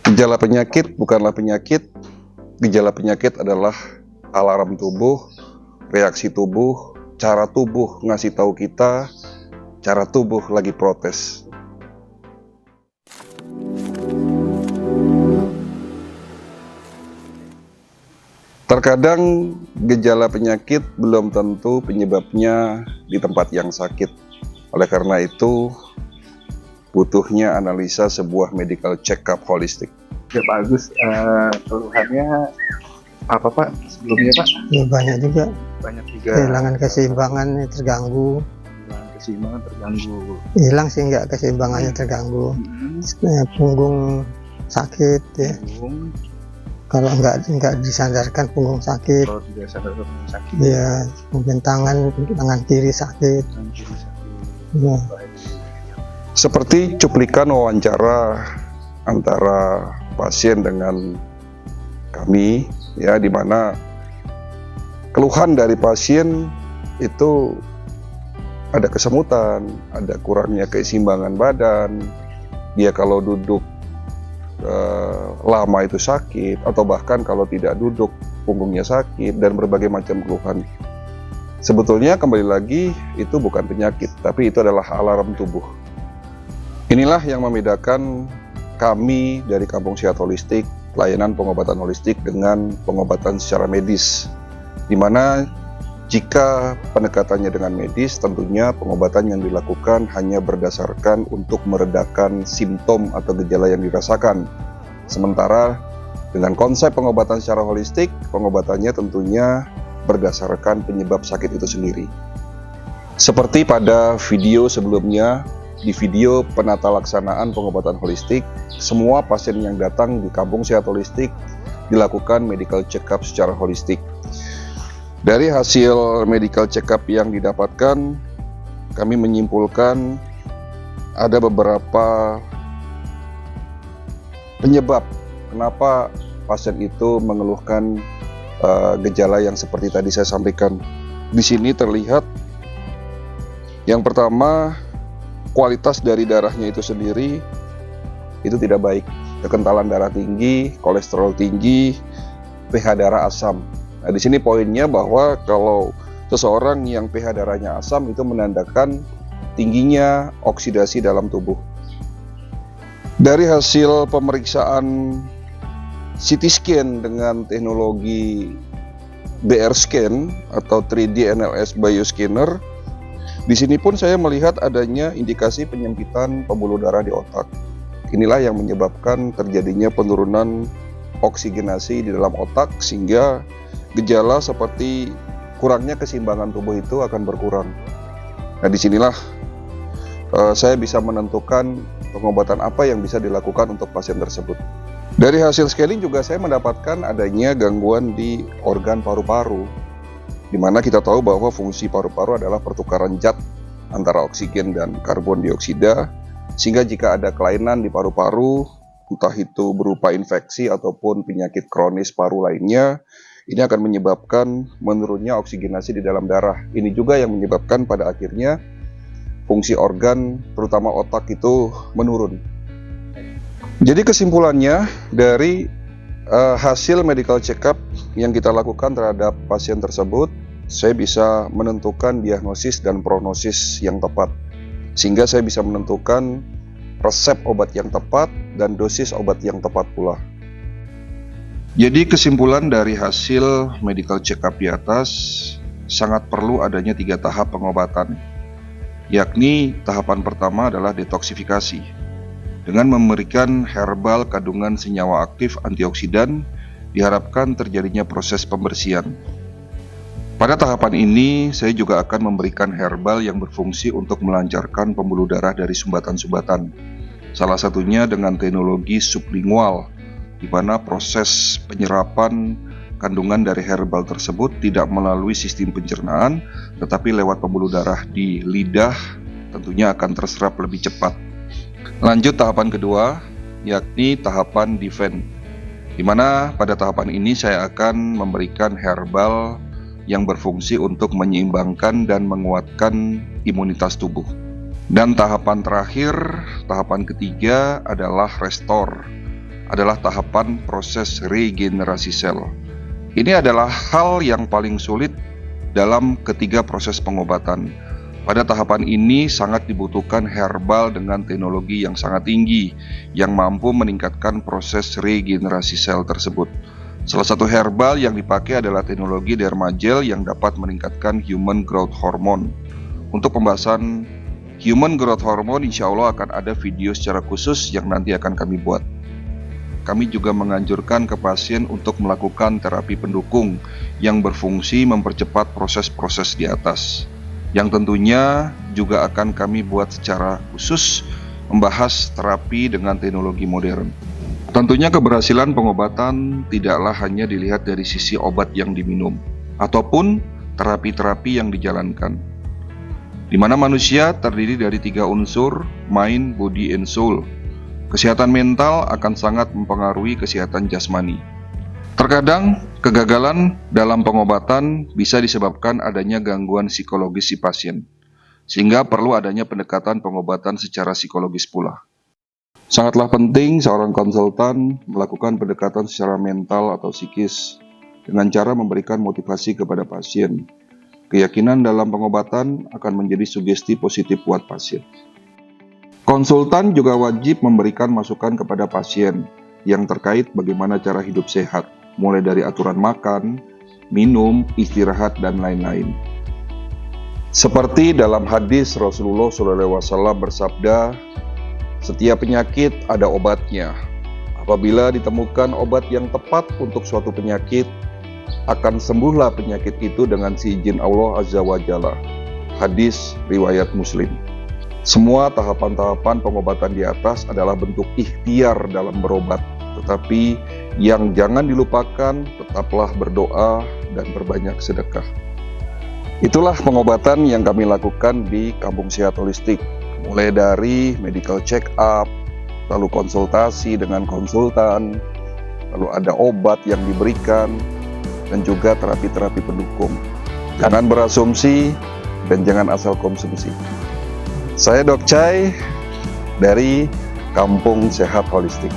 Gejala penyakit bukanlah penyakit. Gejala penyakit adalah alarm tubuh, reaksi tubuh, cara tubuh ngasih tahu kita, cara tubuh lagi protes. Terkadang gejala penyakit belum tentu penyebabnya di tempat yang sakit. Oleh karena itu, butuhnya analisa sebuah medical check-up holistik. Ya Pak Agus, keluhannya apa Pak sebelumnya Pak? Ya banyak juga, Banyak juga. kehilangan keseimbangannya terganggu. Kehilangan keseimbangan terganggu. Hilang sih enggak, keseimbangannya terganggu. Punggung sakit ya. Punggung, Kalau enggak disandarkan punggung sakit. kalau tidak sadar punggung sakit. Ya, mungkin tangan kiri sakit. Tangan kiri sakit. Ya. Baik. Seperti cuplikan wawancara antara pasien dengan kami, ya, di mana keluhan dari pasien itu ada kesemutan, ada kurangnya keseimbangan badan, dia kalau duduk lama itu sakit, atau bahkan kalau tidak duduk punggungnya sakit, dan berbagai macam keluhan. Sebetulnya kembali lagi itu bukan penyakit, tapi itu adalah alarm tubuh. Inilah yang membedakan kami dari Kampung Sehat Holistik, pelayanan pengobatan holistik dengan pengobatan secara medis, di mana jika pendekatannya dengan medis, tentunya pengobatan yang dilakukan hanya berdasarkan untuk meredakan simptom atau gejala yang dirasakan. Sementara dengan konsep pengobatan secara holistik, pengobatannya tentunya berdasarkan penyebab sakit itu sendiri. Seperti pada video sebelumnya, di video penata laksanaan pengobatan holistik, semua pasien yang datang di Kampung Sehat Holistik dilakukan medical check-up secara holistik. Dari hasil medical check-up yang didapatkan, kami menyimpulkan ada beberapa penyebab kenapa pasien itu mengeluhkan gejala yang seperti tadi saya sampaikan. Di sini terlihat yang pertama, kualitas dari darahnya itu sendiri itu tidak baik. Kekentalan darah tinggi, kolesterol tinggi, pH darah asam. Nah, di sini poinnya bahwa kalau seseorang yang pH darahnya asam itu menandakan tingginya oksidasi dalam tubuh. Dari hasil pemeriksaan CT scan dengan teknologi BR scan atau 3D NLS bioscanner, di sini pun saya melihat adanya indikasi penyempitan pembuluh darah di otak. Inilah yang menyebabkan terjadinya penurunan oksigenasi di dalam otak, sehingga gejala seperti kurangnya keseimbangan tubuh itu akan berkurang. Nah, disinilah saya bisa menentukan pengobatan apa yang bisa dilakukan untuk pasien tersebut. Dari hasil scanning juga saya mendapatkan adanya gangguan di organ paru-paru, di mana kita tahu bahwa fungsi paru-paru adalah pertukaran zat antara oksigen dan karbon dioksida, sehingga jika ada kelainan di paru-paru, entah itu berupa infeksi ataupun penyakit kronis paru lainnya, ini akan menyebabkan menurunnya oksigenasi di dalam darah. Ini juga yang menyebabkan pada akhirnya fungsi organ, terutama otak, itu menurun. Jadi kesimpulannya dari hasil medical check-up yang kita lakukan terhadap pasien tersebut, saya bisa menentukan diagnosis dan prognosis yang tepat, sehingga saya bisa menentukan resep obat yang tepat dan dosis obat yang tepat pula. Jadi kesimpulan dari hasil medical check-up di atas, sangat perlu adanya 3 tahap pengobatan, yakni tahapan pertama adalah detoksifikasi, dengan memberikan herbal kandungan senyawa aktif antioksidan, diharapkan terjadinya proses pembersihan. Pada tahapan ini, saya juga akan memberikan herbal yang berfungsi untuk melancarkan pembuluh darah dari sumbatan-sumbatan, salah satunya dengan teknologi sublingual, di mana proses penyerapan kandungan dari herbal tersebut tidak melalui sistem pencernaan, tetapi lewat pembuluh darah di lidah, tentunya akan terserap lebih cepat. Lanjut tahapan kedua, yakni tahapan defense, di mana pada tahapan ini saya akan memberikan herbal yang berfungsi untuk menyeimbangkan dan menguatkan imunitas tubuh. Dan tahapan terakhir, tahapan ketiga adalah restore, adalah tahapan proses regenerasi sel. Ini adalah hal yang paling sulit dalam ketiga proses pengobatan. Pada tahapan ini sangat dibutuhkan herbal dengan teknologi yang sangat tinggi yang mampu meningkatkan proses regenerasi sel tersebut. Salah satu herbal yang dipakai adalah teknologi dermagel yang dapat meningkatkan human growth hormone. Untuk pembahasan human growth hormone, insya Allah akan ada video secara khusus yang nanti akan kami buat. Kami juga menganjurkan ke pasien untuk melakukan terapi pendukung yang berfungsi mempercepat proses-proses di atas, yang tentunya juga akan kami buat secara khusus membahas terapi dengan teknologi modern. Tentunya keberhasilan pengobatan tidaklah hanya dilihat dari sisi obat yang diminum ataupun terapi-terapi yang dijalankan, di mana manusia terdiri dari 3 unsur, mind, body, and soul. Kesehatan mental akan sangat mempengaruhi kesehatan jasmani. Terkadang, kegagalan dalam pengobatan bisa disebabkan adanya gangguan psikologis si pasien, sehingga perlu adanya pendekatan pengobatan secara psikologis pula. Sangatlah penting seorang konsultan melakukan pendekatan secara mental atau psikis dengan cara memberikan motivasi kepada pasien. Keyakinan dalam pengobatan akan menjadi sugesti positif buat pasien. Konsultan juga wajib memberikan masukan kepada pasien yang terkait bagaimana cara hidup sehat, mulai dari aturan makan, minum, istirahat, dan lain-lain. Seperti dalam hadis Rasulullah SAW bersabda, setiap penyakit ada obatnya. Apabila ditemukan obat yang tepat untuk suatu penyakit, akan sembuhlah penyakit itu dengan seizin Allah Azza wa Jalla. Hadis riwayat Muslim. Semua tahapan-tahapan pengobatan di atas adalah bentuk ikhtiar dalam berobat. Tetapi yang jangan dilupakan, tetaplah berdoa dan berbanyak sedekah. Itulah pengobatan yang kami lakukan di Kampung Sehat Holistik. Mulai dari medical check up, lalu konsultasi dengan konsultan, lalu ada obat yang diberikan, dan juga terapi-terapi pendukung. Jangan berasumsi dan jangan asal konsumsi. Saya Dok Chai dari Kampung Sehat Holistik.